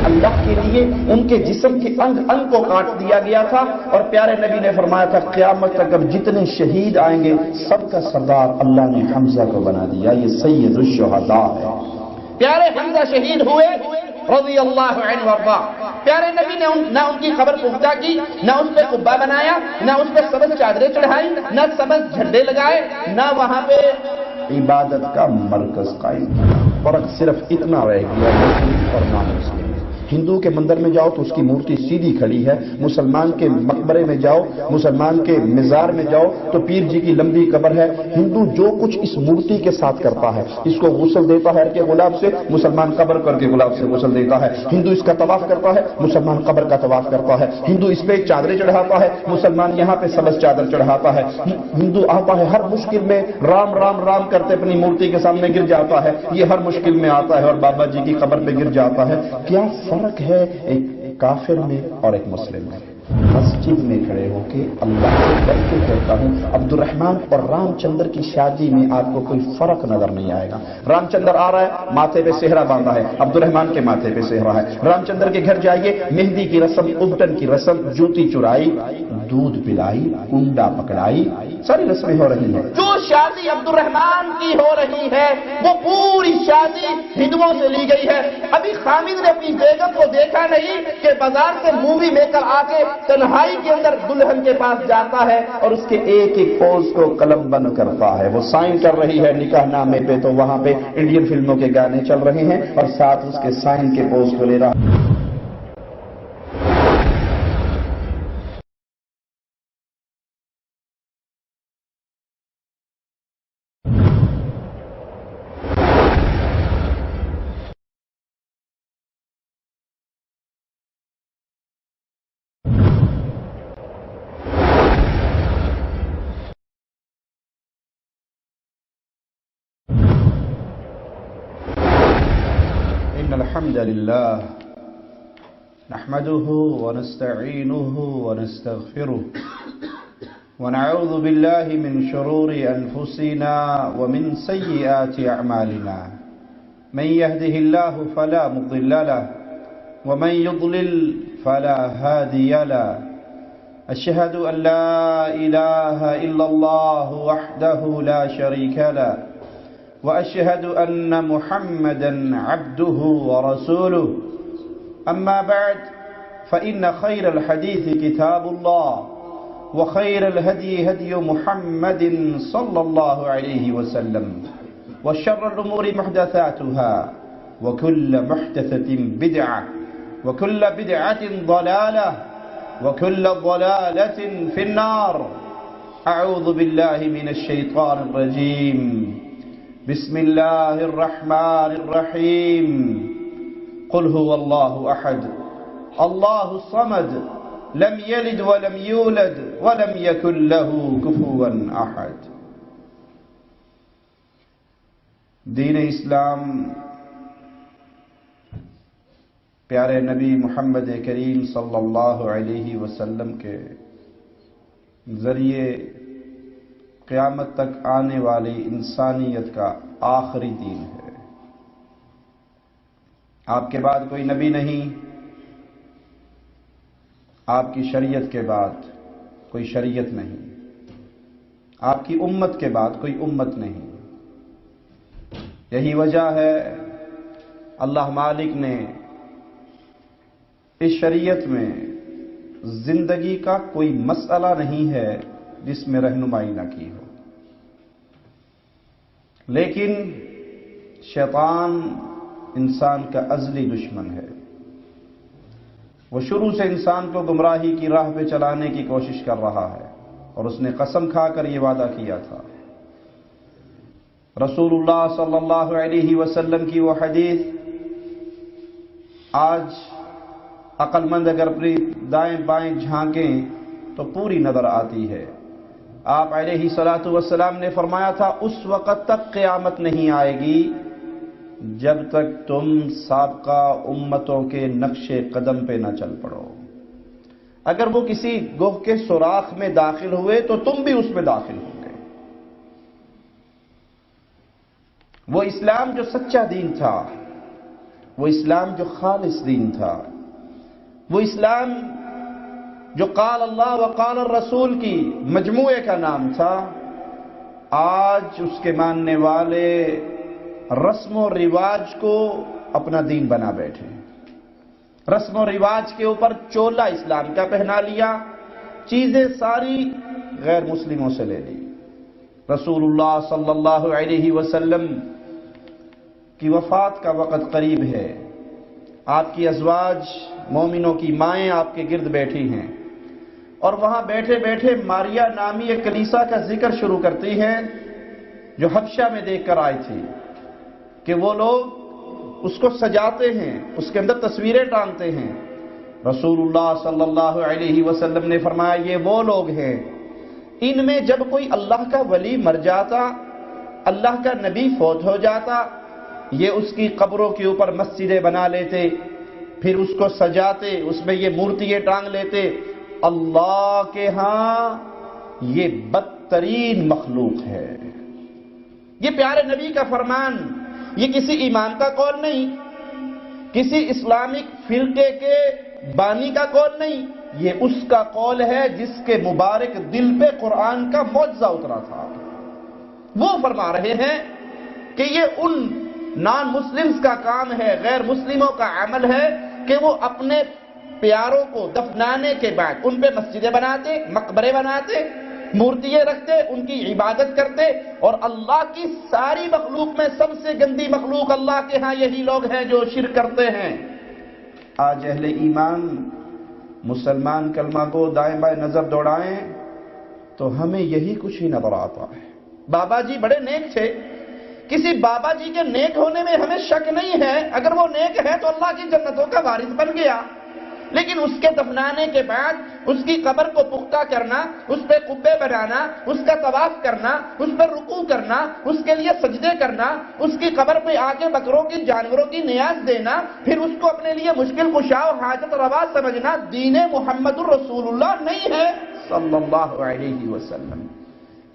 اللہ کے لیے ان کے جسم کے انگ انگ کو کاٹ دیا گیا تھا، اور پیارے نبی نے فرمایا تھا قیامت تک اب جتنے شہید آئیں گے سب کا سردار اللہ نے حمزہ کو بنا دیا، یہ سید الشہداء ہے۔ پیارے حمزہ شہید ہوئے رضی اللہ عنہ وارضا۔ پیارے نبی نے نہ ان کی قبر پختہ کی، نہ اس پہ قبہ بنایا، نہ اس پہ سبز چادریں چڑھائی، نہ سبز جھنڈے لگائے، نہ وہاں پہ عبادت کا مرکز قائم کیا۔ فرق صرف اتنا رہ گیا مسلم اور نان مسلم۔ ہندو کے مندر میں جاؤ تو اس کی مورتی سیدھی کھڑی ہے، مسلمان کے مقبرے میں جاؤ، مسلمان کے مزار میں جاؤ تو پیر جی کی لمبی قبر ہے۔ ہندو جو کچھ اس مورتی کے ساتھ کرتا ہے، اس کو غسل دیتا ہے کے گلاب سے، مسلمان قبر کر کے گلاب سے غسل دیتا ہے۔ ہندو اس کا طواف کرتا ہے، مسلمان قبر کا طواف کرتا ہے۔ ہندو اس پہ چادریں چڑھاتا ہے، مسلمان یہاں پہ سبز چادر چڑھاتا ہے۔ ہندو آتا ہے ہر مشکل میں رام رام رام کرتے اپنی مورتی کے سامنے گر جاتا ہے، یہ ہر مشکل میں آتا ہے اور بابا جی کی قبر پہ گر جاتا ہے۔ کیا فرق ہے ایک کافر میں اور ایک مسلم میں؟ مسجد میں کھڑے ہو کے اللہ سے ڈر کے کہتا ہوں، عبد الرحمن اور رام چندر کی شادی میں آپ کو کوئی فرق نظر نہیں آئے گا۔ رام چندر آ رہا ہے، ماتھے پہ سہرا باندھا ہے، عبد الرحمن کے ماتھے پہ سہرا ہے۔ رام چندر کے گھر جائیے، مہندی کی رسم، ابٹن کی رسم، جوتی چرائی، دودھ پلائی، کنڈا پکڑائی، ساری رسمیں ہو رہی ہیں۔ جو شادی عبد الرحمن کی ہو رہی ہے وہ پوری شادی ہندوؤں سے لی گئی ہے۔ ابھی خامد نے اپنی بیگم کو دیکھا نہیں کہ بازار سے مووی لے کر آ کے تنہائی کے اندر دلہن کے پاس جاتا ہے اور اس کے ایک ایک پوز کو قلم بند کرتا ہے۔ وہ سائن کر رہی ہے نکاح نامے پہ تو وہاں پہ انڈین فلموں کے گانے چل رہے ہیں اور ساتھ اس کے سائن کے پوز کو لے رہا ہے۔ الحمد لله نحمده ونستعينه ونستغفره ونعوذ بالله من شرور أنفسنا ومن سيئات أعمالنا، من يهده الله فلا مضل له ومن يضلل فلا هادي له، أشهد أن لا إله إلا الله وحده لا شريك له، وأشهد أن محمدًا عبده ورسوله، أما بعد فإن خير الحديث كتاب الله، وخير الهدي هدي محمد صلى الله عليه وسلم، وشر الأمور محدثاتها، وكل محدثة بدعة، وكل بدعة ضلالة، وكل ضلالة في النار۔ أعوذ بالله من الشيطان الرجيم، بسم الله الرحمن الرحيم، قل هو الله أحد الله الصمد لم يلد ولم يولد ولم يكن له كفوا أحد۔ دین اسلام پیارے نبی محمد کریم صلی اللہ علیہ وسلم کے ذریعے قیامت تک آنے والی انسانیت کا آخری دین ہے۔ آپ کے بعد کوئی نبی نہیں، آپ کی شریعت کے بعد کوئی شریعت نہیں، آپ کی امت کے بعد کوئی امت نہیں۔ یہی وجہ ہے اللہ مالک نے اس شریعت میں زندگی کا کوئی مسئلہ نہیں ہے جس میں رہنمائی نہ کی ہو، لیکن شیطان انسان کا ازلی دشمن ہے۔ وہ شروع سے انسان کو گمراہی کی راہ پہ چلانے کی کوشش کر رہا ہے، اور اس نے قسم کھا کر یہ وعدہ کیا تھا۔ رسول اللہ صلی اللہ علیہ وسلم کی وہ حدیث آج عقل مند اگر اپنی دائیں بائیں جھانکیں تو پوری نظر آتی ہے۔ آپ علیہ الصلوۃ والسلام نے فرمایا تھا اس وقت تک قیامت نہیں آئے گی جب تک تم سابقہ امتوں کے نقش قدم پہ نہ چل پڑو۔ اگر وہ کسی گوہ کے سوراخ میں داخل ہوئے تو تم بھی اس میں داخل ہو گے۔ وہ اسلام جو سچا دین تھا، وہ اسلام جو خالص دین تھا، وہ اسلام جو قال اللہ و قال الرسول کی مجموعے کا نام تھا، آج اس کے ماننے والے رسم و رواج کو اپنا دین بنا بیٹھے، رسم و رواج کے اوپر چولا اسلام کا پہنا لیا، چیزیں ساری غیر مسلموں سے لے لی۔ رسول اللہ صلی اللہ علیہ وسلم کی وفات کا وقت قریب ہے، آپ کی ازواج مومنوں کی مائیں آپ کے گرد بیٹھی ہیں، اور وہاں بیٹھے بیٹھے ماریا نامی ایک کلیسا کا ذکر شروع کرتی ہے جو حبشہ میں دیکھ کر آئی تھی کہ وہ لوگ اس کو سجاتے ہیں، اس کے اندر تصویریں ٹانگتے ہیں۔ رسول اللہ صلی اللہ علیہ وسلم نے فرمایا یہ وہ لوگ ہیں، ان میں جب کوئی اللہ کا ولی مر جاتا، اللہ کا نبی فوت ہو جاتا، یہ اس کی قبروں کے اوپر مسجدیں بنا لیتے، پھر اس کو سجاتے، اس میں یہ مورتیاں ٹانگ لیتے۔ اللہ کے ہاں یہ بدترین مخلوق ہے۔ یہ پیارے نبی کا فرمان، یہ کسی امام کا قول نہیں، کسی اسلامک فرقے کے بانی کا قول نہیں، یہ اس کا قول ہے جس کے مبارک دل پہ قرآن کا معجزہ اترا تھا۔ وہ فرما رہے ہیں کہ یہ ان نان مسلمز کا کام ہے، غیر مسلموں کا عمل ہے کہ وہ اپنے پیاروں کو دفنانے کے بعد ان پہ مسجدیں بناتے، مقبرے بناتے، مورتیاں رکھتے، ان کی عبادت کرتے، اور اللہ کی ساری مخلوق میں سب سے گندی مخلوق اللہ کے ہاں یہی لوگ ہیں جو شرک کرتے ہیں۔ آج اہل ایمان مسلمان کلمہ کو دائیں بائیں نظر دوڑائیں تو ہمیں یہی کچھ ہی نظر آتا ہے۔ بابا جی بڑے نیک تھے، کسی بابا جی کے نیک ہونے میں ہمیں شک نہیں ہے، اگر وہ نیک ہے تو اللہ کی جنتوں کا وارث بن گیا، لیکن اس کے دفنانے کے بعد اس کی قبر کو پختہ کرنا، اس پہ قبے بنانا، اس کا طواف کرنا، اس پر رکوع کرنا، اس کے لیے سجدے کرنا، اس کی قبر پہ آ کے بکروں کی جانوروں کی نیاز دینا، پھر اس کو اپنے لیے مشکل کشا و حاجت روا سمجھنا دین محمد الرسول اللہ نہیں ہے صلی اللہ علیہ وسلم۔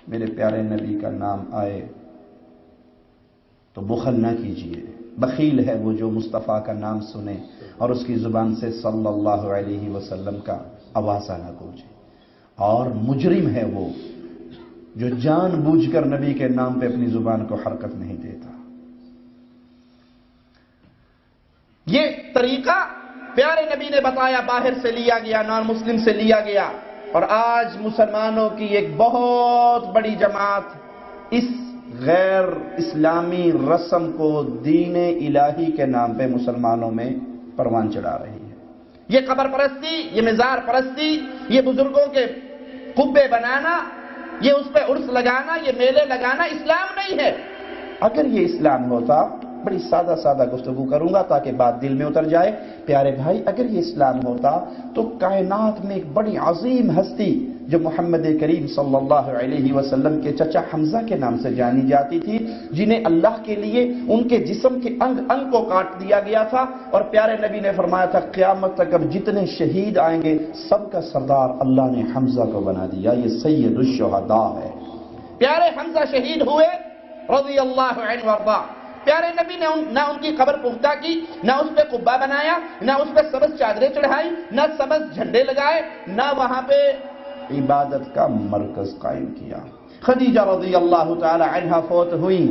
میرے پیارے نبی کا نام آئے تو بخل نہ کیجیے، بخیل ہے وہ جو مصطفیٰ کا نام سنے اور اس کی زبان سے صلی اللہ علیہ وسلم کا آوازہ نہ گونجے، اور مجرم ہے وہ جو جان بوجھ کر نبی کے نام پہ اپنی زبان کو حرکت نہیں دیتا۔ یہ طریقہ پیارے نبی نے بتایا، باہر سے لیا گیا، نان مسلم سے لیا گیا، اور آج مسلمانوں کی ایک بہت بڑی جماعت اس غیر اسلامی رسم کو دین الہی کے نام پہ مسلمانوں میں پروان چڑھا رہی ہے۔ یہ قبر پرستی، یہ مزار پرستی، یہ بزرگوں کے قبے بنانا، یہ اس پہ عرس لگانا، یہ میلے لگانا اسلام نہیں ہے۔ اگر یہ اسلام ہوتا، بڑی سادہ سادہ گفتگو کروں گا تاکہ بات دل میں اتر جائے، پیارے بھائی، اگر یہ اسلام ہوتا تو کائنات میں ایک بڑی عظیم ہستی جو محمد کریم صلی اللہ علیہ وسلم کے چچا حمزہ کے نام سے جانی جاتی تھی، جنہیں اللہ کے لیے ان کے جسم کے انگ انگ کو کاٹ دیا گیا تھا، اور پیارے نبی نے فرمایا تھا قیامت تک اب جتنے شہید آئیں گے سب کا سردار اللہ نے حمزہ کو بنا دیا، یہ سید الشہداء ہے۔ پیارے حمزہ شہید ہوئے رضی اللہ عنہ وارضا، پیارے نبی نے نہ ان کی قبر پختہ کی، نہ اس پہ قبہ بنایا، نہ اس پہ سبز چادریں چڑھائی، نہ سبز جھنڈے لگائے، نہ وہاں پہ عبادت کا مرکز قائم کیا۔ خدیجہ رضی اللہ تعالی عنہ فوت ہوئی،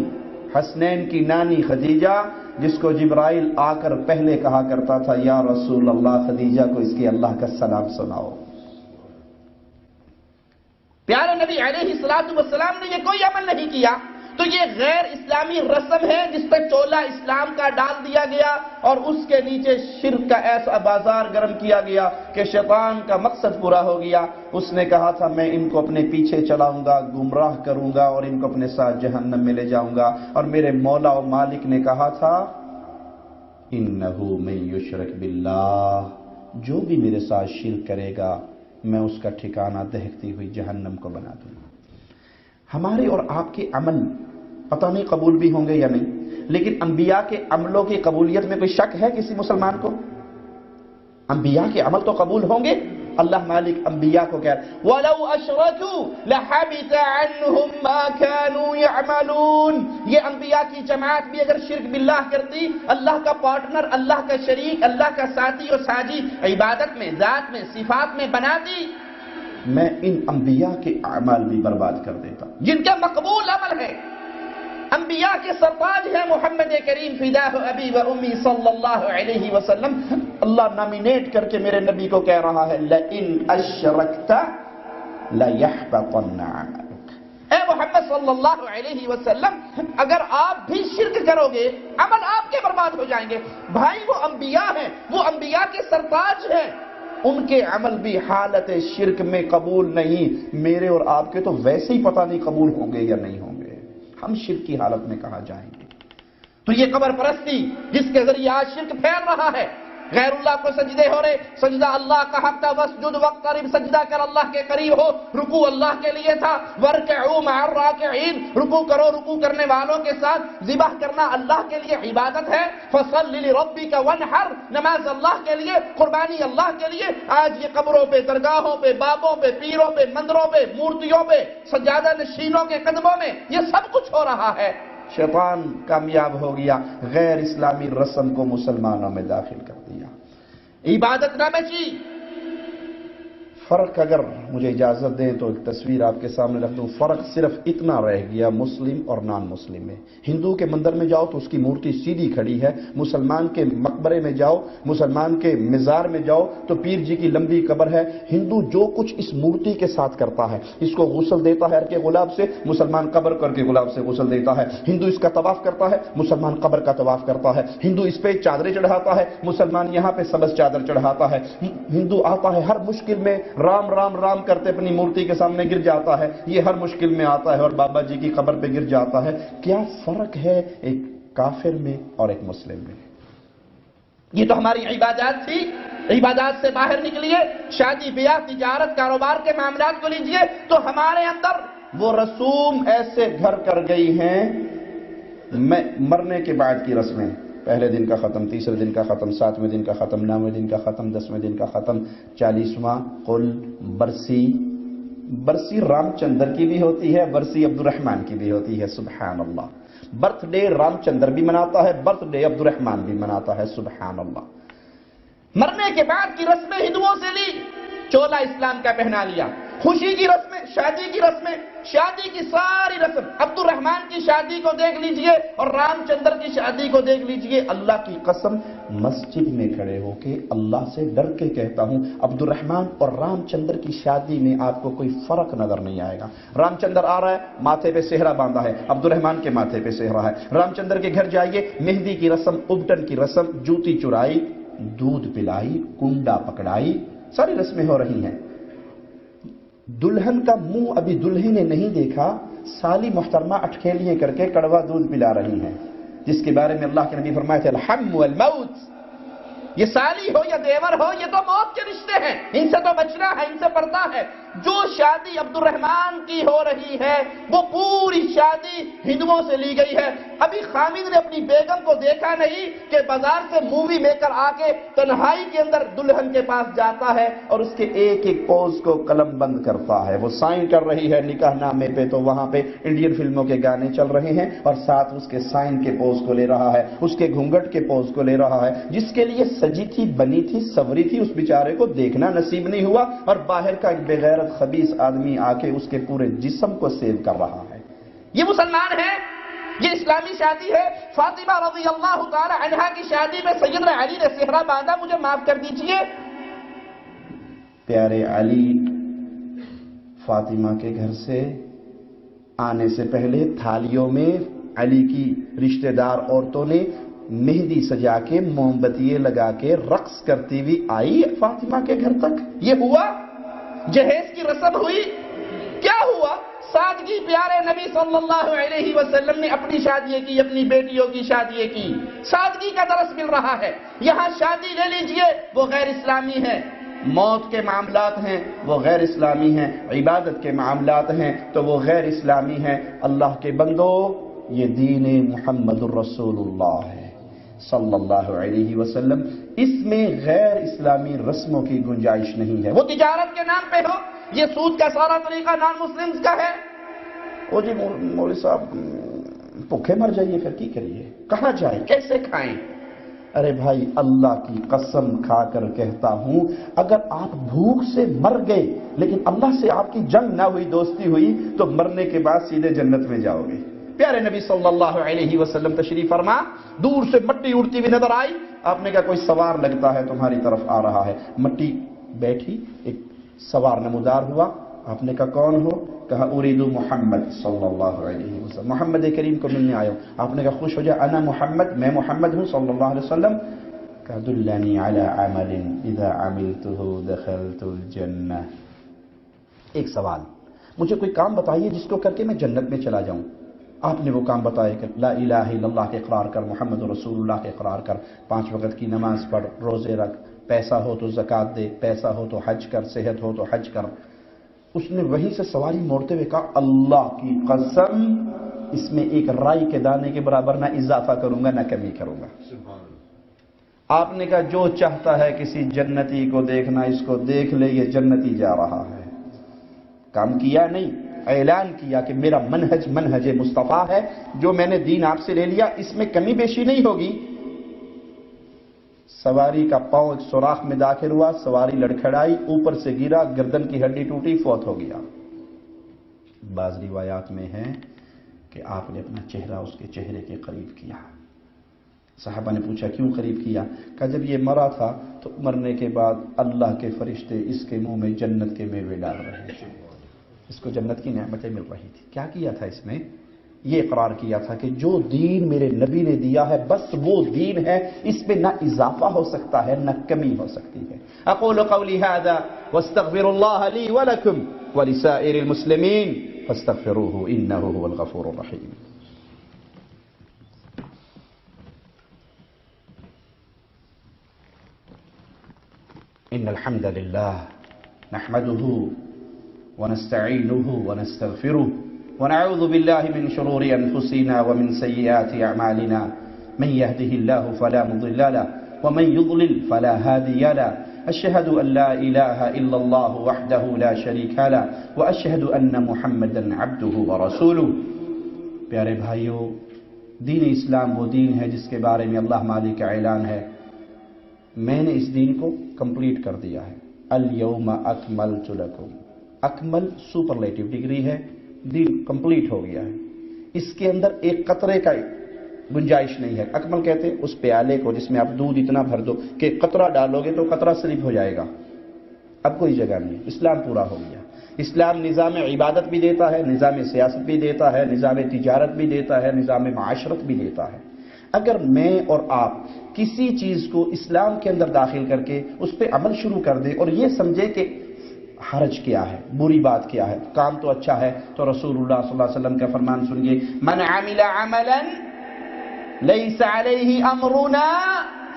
حسنین کی نانی خدیجہ، جس کو جبرائیل آ کر پہلے کہا کرتا تھا یا رسول اللہ خدیجہ کو اس کے اللہ کا سلام سناؤ۔ پیارے نبی علیہ السلام نے یہ کوئی عمل نہیں کیا، تو یہ غیر اسلامی رسم ہے جس پر چولا اسلام کا ڈال دیا گیا، اور اس کے نیچے شرک کا ایسا بازار گرم کیا گیا کہ شیطان کا مقصد پورا ہو گیا۔ اس نے کہا تھا میں ان کو اپنے پیچھے چلاؤں گا، گمراہ کروں گا، اور ان کو اپنے ساتھ جہنم میں لے جاؤں گا، اور میرے مولا و مالک نے کہا تھا انہو من یشرک باللہ، جو بھی میرے ساتھ شرک کرے گا میں اس کا ٹھکانہ دہکتی ہوئی جہنم کو بنا دوں گا۔ ہمارے اور آپ کے عمل پتہ نہیں قبول بھی ہوں گے یا نہیں، لیکن انبیاء کے عملوں کی قبولیت میں کوئی شک ہے کسی مسلمان کو؟ انبیاء کے عمل تو قبول ہوں گے، اللہ مالک انبیاء کو کہہ رہا ہے وَلَوْ أَشْرَكُوا لَحَبِطَ عَنْهُمْ مَا كَانُوا يَعْمَلُونَ. یہ انبیاء کی جماعت بھی اگر شرک باللہ کرتی، اللہ کا پارٹنر، اللہ کا شریک، اللہ کا ساتھی اور ساجی عبادت میں، ذات میں، صفات میں بنا دی، میں ان انبیاء کے اعمال بھی برباد کر دیتا جن کے مقبول عمل ہے. انبیاء کے سرتاج ہیں محمد کریم فداہ ابی و امی صلی اللہ علیہ وسلم. اللہ نامینیٹ کر کے میرے نبی کو کہہ رہا ہے لئن اشرکت لیحبطن عملک. اے محمد صلی اللہ علیہ وسلم، اگر آپ بھی شرک کرو گے عمل آپ کے برباد ہو جائیں گے. بھائی وہ انبیاء ہیں، وہ انبیاء کے سرتاج ہیں، ان کے عمل بھی حالت شرک میں قبول نہیں. میرے اور آپ کے تو ویسے ہی پتہ نہیں قبول ہوں گے یا نہیں ہوں گے، ہم شرک کی حالت میں کہاں جائیں گے. تو یہ قبر پرستی جس کے ذریعے آج شرک پھیل رہا ہے، غیر اللہ کو سجدے ہو رہے، سجدہ اللہ کا حق تھا، واسجد واقترب، سجدہ کر اللہ کے قریب ہو، رکوع اللہ کے لیے تھا، وارکعوا مع الراکعین، رکوع کرو رکوع کرنے والوں کے ساتھ، ذبح کرنا اللہ کے لیے عبادت ہے، فصل لربک وانحر، نماز اللہ کے لیے، قربانی اللہ کے لیے. آج یہ قبروں پہ، درگاہوں پہ، بابوں پہ، پیروں پہ، مندروں پہ، مورتیوں پہ، سجادہ نشینوں کے قدموں میں یہ سب کچھ ہو رہا ہے. شیطان کامیاب ہو گیا، غیر اسلامی رسم کو مسلمانوں میں داخل کر دیا، عبادت نہ بچی. فرق اگر مجھے اجازت دیں تو ایک تصویر آپ کے سامنے رکھ دوں. فرق صرف اتنا رہ گیا مسلم اور نان مسلم میں. ہندو کے مندر میں جاؤ تو اس کی مورتی سیدھی کھڑی ہے، مسلمان کے مقبرے میں جاؤ، مسلمان کے مزار میں جاؤ تو پیر جی کی لمبی قبر ہے. ہندو جو کچھ اس مورتی کے ساتھ کرتا ہے، اس کو غسل دیتا ہے کے گلاب سے، مسلمان قبر کر کے گلاب سے غسل دیتا ہے. ہندو اس کا طواف کرتا ہے، مسلمان قبر کا طواف کرتا ہے. ہندو اس پہ چادریں چڑھاتا ہے، مسلمان یہاں پہ سبز چادر چڑھاتا ہے. ہندو آتا ہے ہر مشکل میں رام رام رام کرتے اپنی مورتی کے سامنے گر جاتا ہے، یہ ہر مشکل میں آتا ہے اور بابا جی کی قبر پہ گر جاتا ہے. کیا فرق ہے ایک کافر میں اور ایک مسلم میں؟ یہ تو ہماری عبادات تھی، عبادات سے باہر نکلیے. شادی بیاہ، تجارت، کاروبار کے معاملات کو لیجئے تو ہمارے اندر وہ رسوم ایسے گھر کر گئی ہیں. مرنے کے بعد کی رسمیں، پہلے دن کا ختم، تیسرے دن کا ختم، 7ویں دن کا ختم، 9ویں دن کا ختم، 10ویں دن کا ختم، 40واں قل، برسی رام چندر کی بھی ہوتی ہے، برسی عبد الرحمن کی بھی ہوتی ہے. سبحان اللہ. برتھ ڈے رام چندر بھی مناتا ہے، برتھ ڈے عبد الرحمن بھی مناتا ہے. سبحان اللہ. مرنے کے بعد کی رسمیں ہندوؤں سے لی، چولا اسلام کا پہنا لیا. خوشی کی رسمیں، شادی کی رسمیں، شادی کی ساری رسم، عبد الرحمن کی شادی کو دیکھ لیجئے اور رام چندر کی شادی کو دیکھ لیجئے. اللہ کی قسم مسجد میں کھڑے ہو کے اللہ سے ڈر کے کہتا ہوں، عبد الرحمن اور رام چندر کی شادی میں آپ کو کوئی فرق نظر نہیں آئے گا. رام چندر آ رہا ہے، ماتھے پہ سہرا باندھا ہے، عبد الرحمن کے ماتھے پہ سہرا ہے. رام چندر کے گھر جائیے، مہندی کی رسم، ابٹن کی رسم، جوتی چرائی، دودھ پلائی، کنڈا پکڑائی، ساری رسمیں ہو رہی ہیں. دلہن کا منہ ابھی دلہے نے نہیں دیکھا، سالی محترمہ اٹکھیلیاں کر کے کڑوا دودھ پلا رہی ہیں، جس کے بارے میں اللہ کے نبی فرمائے تھے الحم والموت. یہ سالی ہو یا دیور ہو، یہ تو موت کے رشتے ہیں، ان سے تو بچنا ہے، ان سے پردہ ہے. جو شادی عبد الرحمن کی ہو رہی ہے وہ پوری شادی ہندوؤں سے لی گئی ہے. ابھی خامد نے اپنی بیگم کو دیکھا نہیں کہ بازار سے مووی لے کر آ کے تنہائی کے اندر دلہن کے پاس جاتا ہے اور اس کے ایک ایک پوز کو قلم بند کرتا ہے. وہ سائن کر رہی ہے نکاح نامے پہ تو وہاں پہ انڈین فلموں کے گانے چل رہے ہیں اور ساتھ اس کے سائن کے پوز کو لے رہا ہے، اس کے گھونگھٹ کے پوز کو لے رہا ہے. جس کے لیے سجی تھی، بنی تھی، سوری تھی، اس بیچارے کو دیکھنا نصیب نہیں ہوا اور باہر کا ایک بغیر خبیث آدمی آ کے اس کے پورے جسم کو سیو کر رہا ہے. یہ مسلمان ہے؟ یہ اسلامی شادی ہے؟ فاطمہ رضی اللہ تعالی عنہا کی شادی میں سیدنا علی نے صحرا باندھا، مجھے معاف کر دیجئے. پیارے علی فاطمہ کے گھر سے آنے سے پہلے تھالیوں میں علی کی رشتہ دار عورتوں نے مہندی سجا کے، موم بتیے لگا کے، رقص کرتی ہوئی آئی فاطمہ کے گھر تک. یہ ہوا؟ جہیز کی رسم ہوئی؟ کیا ہوا؟ سادگی. پیارے نبی صلی اللہ علیہ وسلم نے اپنی شادی کی، اپنی بیٹیوں کی شادی کی، سادگی کا درس مل رہا ہے. یہاں شادی لے لیجئے، وہ غیر اسلامی ہے. موت کے معاملات ہیں وہ غیر اسلامی ہیں، عبادت کے معاملات ہیں تو وہ غیر اسلامی ہیں. اللہ کے بندو، یہ دین محمد الرسول اللہ ہے. صلی اللہ علیہ وسلم، اس میں غیر اسلامی رسموں کی گنجائش نہیں ہے۔ وہ تجارت کے نام پہ ہو، یہ سود کا سارا طریقہ نان مسلمز کا ہے۔ وہ جی مولوی صاحب بھوکے مر جائیے، پھر کی کریے، کہاں جائیں، کیسے کھائیں؟ ارے بھائی اللہ کی قسم کھا کر کہتا ہوں، اگر آپ بھوک سے مر گئے لیکن اللہ سے آپ کی جنگ نہ ہوئی، دوستی ہوئی، تو مرنے کے بعد سیدھے جنت میں جاؤ گے۔ پیارے نبی صلی اللہ علیہ وسلم تشریف فرما، دور سے مٹی اڑتی ہوئی نظر آئی، آپ نے کہا کوئی سوار لگتا ہے تمہاری طرف آ رہا ہے۔ مٹی بیٹھی، ایک سوار نمودار ہوا، آپ نے کہا کون ہو؟ کہا اريد محمد صلی اللہ علیہ وسلم، محمد کریم کو ملنے آئے ہو۔ آپ نے کہا خوش ہو جائے، انا محمد، میں محمد ہوں صلی اللہ علیہ وسلم۔ کہا دلنی علی عمل اذا عملته دخلت الجنہ۔ ایک سوال، مجھے کوئی کام بتائیے جس کو کر کے میں جنت میں چلا جاؤں۔ آپ نے وہ کام بتایا کہ لا الہ الا اللہ کے اقرار کر، محمد رسول اللہ کے اقرار کر، 5 وقت کی نماز پڑھ، روزے رکھ، پیسہ ہو تو زکوٰۃ دے، پیسہ ہو تو حج کر، صحت ہو تو حج کر۔ اس نے وہیں سے سواری موڑتے ہوئے کہا اللہ کی قسم اس میں ایک رائی کے دانے کے برابر نہ اضافہ کروں گا نہ کمی کروں گا۔ آپ نے کہا جو چاہتا ہے کسی جنتی کو دیکھنا، اس کو دیکھ لے، یہ جنتی جا رہا ہے۔ کام کیا نہیں، اعلان کیا کہ میرا منہج مصطفیٰ ہے، جو میں نے دین آپ سے لے لیا اس میں کمی بیشی نہیں ہوگی۔ سواری کا پاؤں ایک سوراخ میں داخل ہوا، سواری لڑکھڑائی، اوپر سے گرا، گردن کی ہڈی ٹوٹی، فوت ہو گیا۔ بعض روایات میں ہے کہ آپ نے اپنا چہرہ اس کے چہرے کے قریب کیا۔ صحابہ نے پوچھا کیوں قریب کیا؟ کہا جب یہ مرا تھا تو مرنے کے بعد اللہ کے فرشتے اس کے منہ میں جنت کے میوے ڈال رہے تھے، اس کو جنت کی نعمتیں مل رہی تھی۔ کیا کیا تھا اس میں؟ یہ اقرار کیا تھا کہ جو دین میرے نبی نے دیا ہے بس وہ دین ہے، اس پہ نہ اضافہ ہو سکتا ہے نہ کمی ہو سکتی ہے۔ اقول قولی هذا واستغفر الله لي ولكم ولسائر المسلمين فاستغفروه انه هو الغفور الرحيم۔ ان الحمد لله نحمده ونستعينه ونستغفره ونعوذ بالله من شرور أنفسنا ومن سيئات أعمالنا، من يهده الله فلا مضل له ومن يضلل فلا هادي له، أشهد أن لا إله إلا الله وحده لا شريك له وأشهد أن محمدا عبده ورسوله۔ پیارے بھائیو، دین اسلام وہ دین ہے جس کے بارے میں اللہ مالک کا اعلان ہے، میں نے اس دین کو کمپلیٹ کر دیا ہے۔ اليوم اکملت لکم، اکمل سپرلیٹو ڈگری ہے، دین کمپلیٹ ہو گیا ہے، اس کے اندر ایک قطرے کا گنجائش نہیں ہے۔ اکمل کہتے ہیں اس پیالے کو جس میں آپ دودھ اتنا بھر دو کہ قطرہ ڈالو گے تو قطرہ سلپ ہو جائے گا، اب کوئی جگہ نہیں۔ اسلام پورا ہو گیا۔ اسلام نظام عبادت بھی دیتا ہے، نظام سیاست بھی دیتا ہے، نظام تجارت بھی دیتا ہے، نظام معاشرت بھی دیتا ہے۔ اگر میں اور آپ کسی چیز کو اسلام کے اندر داخل کر کے اس پہ عمل شروع کر دیں اور یہ سمجھے کہ حرج کیا ہے، بری بات کیا ہے، کام تو اچھا ہے، تو رسول اللہ صلی اللہ علیہ وسلم کا فرمان سنیے، من عمل عملا لیس علیہ امرنا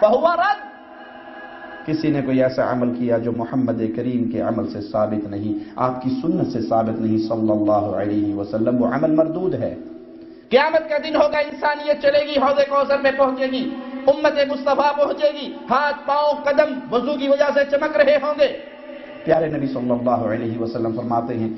فہو رد۔ کسی نے کوئی ایسا عمل کیا جو محمد کریم کے عمل سے ثابت نہیں، آپ کی سنت سے ثابت نہیں صلی اللہ علیہ وسلم، وہ عمل مردود ہے۔ قیامت کا دن ہوگا، انسانیت چلے گی، حوض کوثر میں پہنچے گی، امت مصطفیٰ پہنچے گی، ہاتھ پاؤں قدم وضو کی وجہ سے چمک رہے ہوں گے۔ پیارے نبی صلی اللہ علیہ وسلم فرماتے ہیں،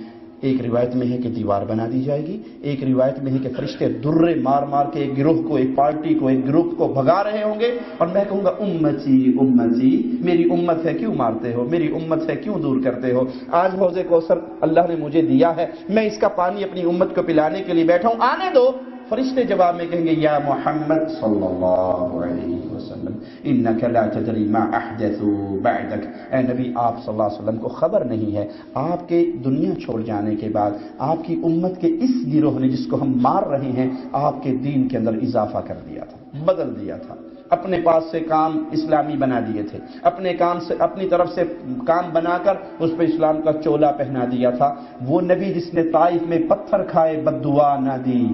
ایک روایت میں ہے کہ دیوار بنا دی جائے گی، ایک روایت میں ہے کہ فرشتے درے مار مار کے ایک گروہ کو، ایک پارٹی کو، ایک گروپ کو بھگا رہے ہوں گے، اور میں کہوں گا امتی امتی، میری امت ہے کیوں مارتے ہو، میری امت ہے کیوں دور کرتے ہو؟ آج حوض کوثر اللہ نے مجھے دیا ہے، میں اس کا پانی اپنی امت کو پلانے کے لیے بیٹھا ہوں، آنے دو۔ فرشتے جواب میں کہیں گے یا محمد صلی اللہ علیہ وسلم انک لا تدری ما احدثوا بعدک، اے نبی آپ صلی اللہ علیہ وسلم کو خبر نہیں ہے آپ کے دنیا چھوڑ جانے کے بعد آپ کی امت کے اس گروہ نے جس کو ہم مار رہے ہیں آپ کے دین کے اندر اضافہ کر دیا تھا، بدل دیا تھا، اپنے پاس سے کام اسلامی بنا دیے تھے، اپنے کام سے اپنی طرف سے کام بنا کر اس پہ اسلام کا چولا پہنا دیا تھا۔ وہ نبی جس نے طائف میں پتھر کھائے بد دعا نہ دی،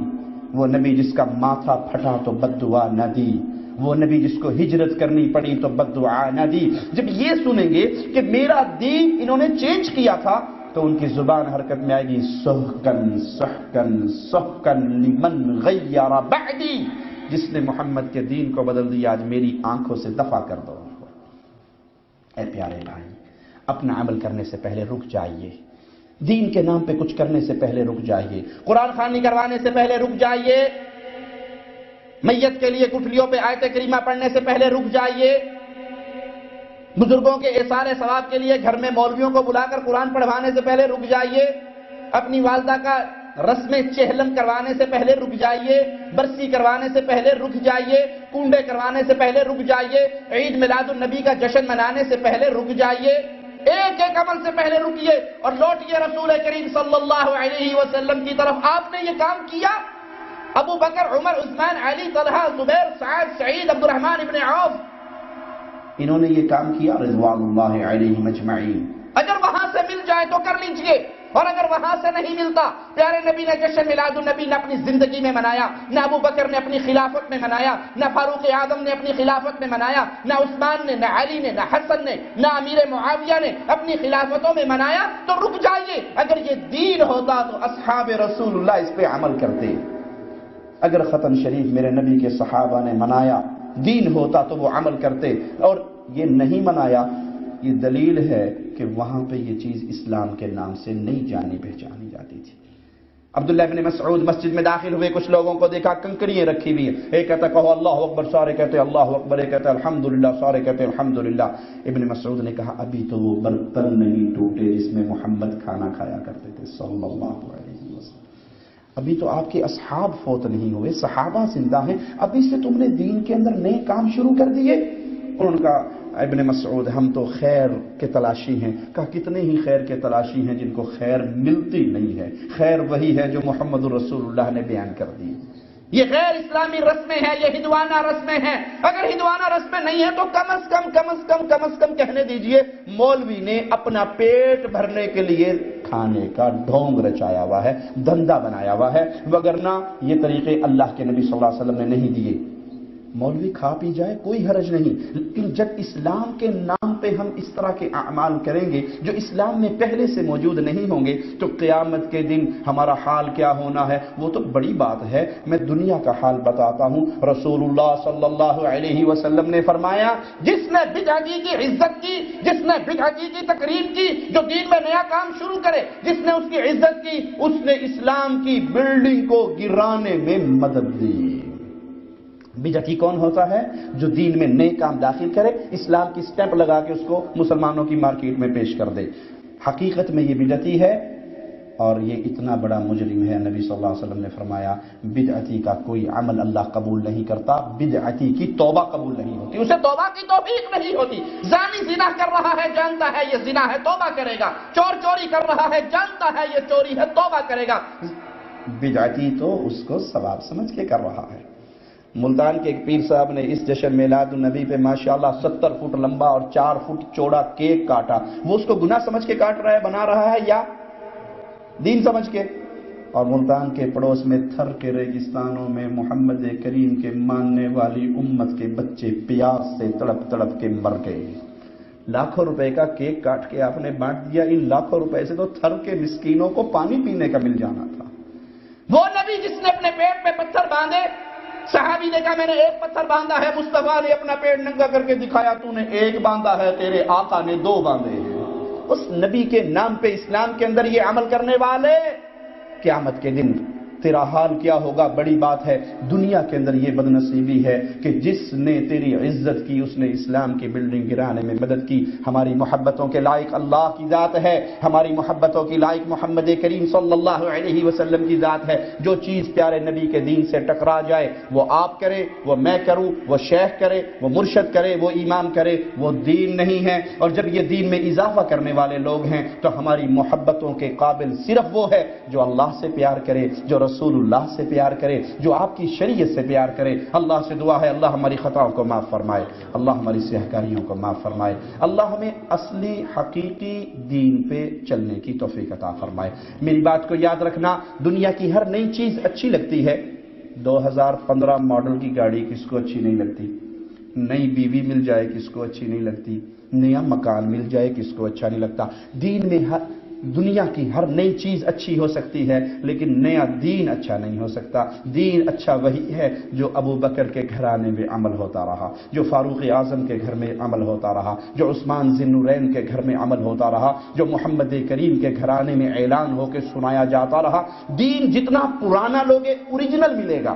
وہ نبی جس کا ماتھا پھٹا تو بد دعا نہ دی، وہ نبی جس کو ہجرت کرنی پڑی تو بد دعا نہ دی۔ جب یہ سنیں گے کہ میرا دین انہوں نے چینج کیا تھا تو ان کی زبان حرکت میں آئے گی، سحقن سحقن سحقن لمن غیر بعدی، جس نے محمد کے دین کو بدل دیا آج میری آنکھوں سے دفع کر دو. اے پیارے بھائی، اپنا عمل کرنے سے پہلے رک جائیے، دین کے نام پہ کچھ کرنے سے پہلے رک جائیے، قرآن خوانی کروانے سے پہلے رک جائیے، میت کے لیے کٹلیوں پہ آیت کریمہ پڑھنے سے پہلے رک جائیے، بزرگوں کے ایثار ثواب کے لیے گھر میں مولویوں کو بلا کر قرآن پڑھوانے سے پہلے رک جائیے، اپنی والدہ کا رسم چہلم کروانے سے پہلے رک جائیے، برسی کروانے سے پہلے رک جائیے، کنڈے کروانے سے پہلے رک جائیے، عید میلاد النبی کا جشن منانے سے پہلے رک جائیے، ایک ایک عمل سے پہلے رکیے اور لوٹیے رسول کریم صلی اللہ علیہ وسلم کی طرف. آپ نے یہ کام کیا؟ ابو بکر، عمر، عثمان، علی، طلحہ، زبیر، سعد، سعید، عبد الرحمن ابن عوف، انہوں نے یہ کام کیا رضوان اللہ علیہم اجمعین. اگر وہاں سے مل جائے تو کر لیجئے، اور اگر وہاں سے نہیں ملتا، پیارے نبی نے جشن میلاد النبی نہ اپنی زندگی میں منایا، نہ ابو بکر نے اپنی خلافت میں منایا، نہ فاروق اعظم نے اپنی خلافت میں منایا، نہ عثمان نے، نہ علی نے، نہ حسن نے، نہ امیر معاویہ نے اپنی خلافتوں میں منایا، تو رک جائیے. اگر یہ دین ہوتا تو اصحاب رسول اللہ اس پہ عمل کرتے. اگر ختم شریف میرے نبی کے صحابہ نے منایا دین ہوتا تو وہ عمل کرتے، اور یہ نہیں منایا. یہ دلیل ہے کہ وہاں پہ یہ چیز اسلام کے نام سے نہیں جانی پہچانی جاتی تھی. عبداللہ بن مسعود مسجد میں داخل ہوئے، کچھ لوگوں کو دیکھا کنکریاں رکھی ہوئی ہیں، ایک کہتا کہو اللہ اکبر، سارے کہتے اللہ اکبر، ایک کہتا الحمدللہ، سارے کہتے الحمدللہ. ابن مسعود نے کہا ابھی تو وہ برتن نہیں ٹوٹے جس میں محمد کھانا کھایا کرتے تھے صلی اللہ علیہ وسلم. ابھی تو آپ کے اصحاب فوت نہیں ہوئے، صحابہ زندہ ہیں، ابھی سے تم نے دین کے اندر نئے کام شروع کر دیے. ان کا ابن مسعود ہم تو خیر کے تلاشی ہیں. کہا کتنے ہی خیر کے تلاشی ہیں جن کو خیر ملتی نہیں ہے. خیر وہی ہے جو محمد رسول اللہ نے بیان کر دی. یہ غیر اسلامی رسمیں ہیں، یہ ہندوانہ رسمیں ہیں. اگر ہندوانہ رسمیں نہیں ہیں تو کم از کم کہنے دیجئے مولوی نے اپنا پیٹ بھرنے کے لیے کھانے کا ڈھونگ رچایا ہوا ہے، دھندا بنایا ہوا ہے، وگرنہ یہ طریقے اللہ کے نبی صلی اللہ علیہ وسلم نے نہیں دیے. مولوی کھا پی جائے کوئی حرج نہیں، لیکن جب اسلام کے نام پہ ہم اس طرح کے اعمال کریں گے جو اسلام میں پہلے سے موجود نہیں ہوں گے تو قیامت کے دن ہمارا حال کیا ہونا ہے وہ تو بڑی بات ہے. میں دنیا کا حال بتاتا ہوں. رسول اللہ صلی اللہ علیہ وسلم نے فرمایا جس نے بدعتی کی عزت کی، جس نے بدعتی کی تقریب کی، جو دین میں نیا کام شروع کرے، جس نے اس کی عزت کی، اس نے اسلام کی بلڈنگ کو گرانے میں مدد دی. بدعتی کون ہوتا ہے؟ جو دین میں نئے کام داخل کرے، اسلام کی سٹیمپ لگا کے اس کو مسلمانوں کی مارکیٹ میں پیش کر دے. حقیقت میں یہ بدعتی ہے اور یہ اتنا بڑا مجرم ہے. نبی صلی اللہ علیہ وسلم نے فرمایا بدعتی کا کوئی عمل اللہ قبول نہیں کرتا، بدعتی کی توبہ قبول نہیں ہوتی، اسے توبہ کی توفیق نہیں ہوتی. زانی زنا کر رہا ہے، جانتا ہے یہ زنا ہے، توبہ کرے گا. چور چوری کر رہا ہے، جانتا ہے یہ چوری ہے، توبہ کرے گا. بدعتی تو اس کو ثواب سمجھ کے کر رہا ہے. ملتان کے ایک پیر صاحب نے اس جشن میلاد النبی پہ ماشاءاللہ 70 فٹ لمبا اور 4 فٹ چوڑا کیک کاٹا. وہ اس کو گناہ سمجھ کے کاٹ رہا ہے، بنا رہا ہے، یا دین سمجھ کے؟ اور ملتان کے پڑوس میں تھر کے ریگستانوں میں محمد کریم کے ماننے والی امت کے بچے پیاس سے تڑپ تڑپ کے مر گئے. لاکھوں روپے کا کیک کاٹ کے آپ نے بانٹ دیا. ان لاکھوں روپے سے تو تھر کے مسکینوں کو پانی پینے کا مل جانا تھا. وہ نبی جس نے اپنے پیٹ میں پتھر باندھے، صحابی نے کہا میں نے ایک پتھر باندھا ہے، مصطفیٰ نے اپنا پیٹ ننگا کر کے دکھایا، تو نے ایک باندھا ہے، تیرے آقا نے 2 باندھے ہیں. اس نبی کے نام پہ اسلام کے اندر یہ عمل کرنے والے، قیامت کے دن تیرا حال کیا ہوگا؟ بڑی بات ہے. دنیا کے اندر یہ بدنصیبی ہے کہ جس نے تیری عزت کی اس نے اسلام کی بلڈنگ گرانے میں مدد کی. ہماری محبتوں کے لائق اللہ کی ذات ہے، ہماری محبتوں کی لائق محمد کریم صلی اللہ علیہ وسلم کی ذات ہے. جو چیز پیارے نبی کے دین سے ٹکرا جائے وہ آپ کرے، وہ میں کروں، وہ شیخ کرے، وہ مرشد کرے، وہ امام کرے، وہ دین نہیں ہے. اور جب یہ دین میں اضافہ کرنے والے لوگ ہیں تو ہماری محبتوں کے قابل صرف وہ ہے جو اللہ سے پیار کرے، جو رسول اللہ سے پیار کرے، جو آپ کی شریعت سے پیار کرے. اللہ سے دعا ہے اللہ ہماری خطاؤں کو معاف فرمائے، اللہ ہماری سیاہکاریوں کو معاف فرمائے، اللہ ہمیں اصلی حقیقی دین پہ چلنے کی توفیق عطا فرمائے. میری بات کو یاد رکھنا، دنیا کی ہر نئی چیز اچھی لگتی ہے. 2015 ماڈل کی گاڑی کس کو اچھی نہیں لگتی؟ نئی بیوی مل جائے کس کو اچھی نہیں لگتی؟ نیا مکان مل جائے کس کو اچھا نہیں لگتا؟ دین میں دنیا کی ہر نئی چیز اچھی ہو سکتی ہے لیکن نیا دین اچھا نہیں ہو سکتا. دین اچھا وہی ہے جو ابو بکر کے گھرانے میں عمل ہوتا رہا, جو فاروق اعظم کے گھر میں عمل ہوتا رہا, جو عثمان ذی النورین کے گھر میں عمل ہوتا رہا, جو محمد کریم کے گھرانے میں اعلان ہو کے سنایا جاتا رہا. دین جتنا پرانا لوگے اوریجنل ملے گا,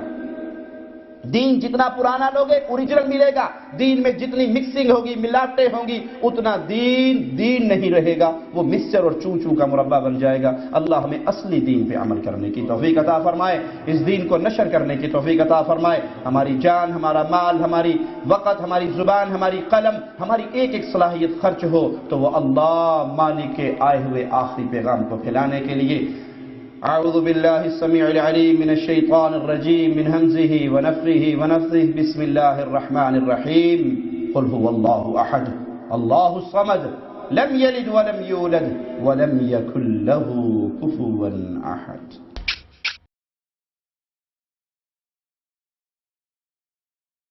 دین جتنا پرانا لوگے اوریجنل ملے گا. دین میں جتنی مکسنگ ہوگی, ملاوٹیں ہوں گی, اتنا دین نہیں رہے گا, وہ مسچر اور چوں کا مربع بن جائے گا. اللہ ہمیں اصلی دین پہ عمل کرنے کی توفیق عطا فرمائے, اس دین کو نشر کرنے کی توفیق عطا فرمائے. ہماری جان, ہمارا مال, ہماری وقت, ہماری زبان, ہماری قلم, ہماری ایک ایک صلاحیت خرچ ہو تو وہ اللہ مالک کے آئے ہوئے آخری پیغام کو پھیلانے کے لیے. اعوذ باللہ السمیع العلیم من الشیطان الرجیم من ہمزہ ونفخہ ونفثہ. بسم اللہ الرحمن الرحیم. قل هو اللہ احد اللہ الصمد لم یلد ولم یولد ولم یکن له کفوا احد.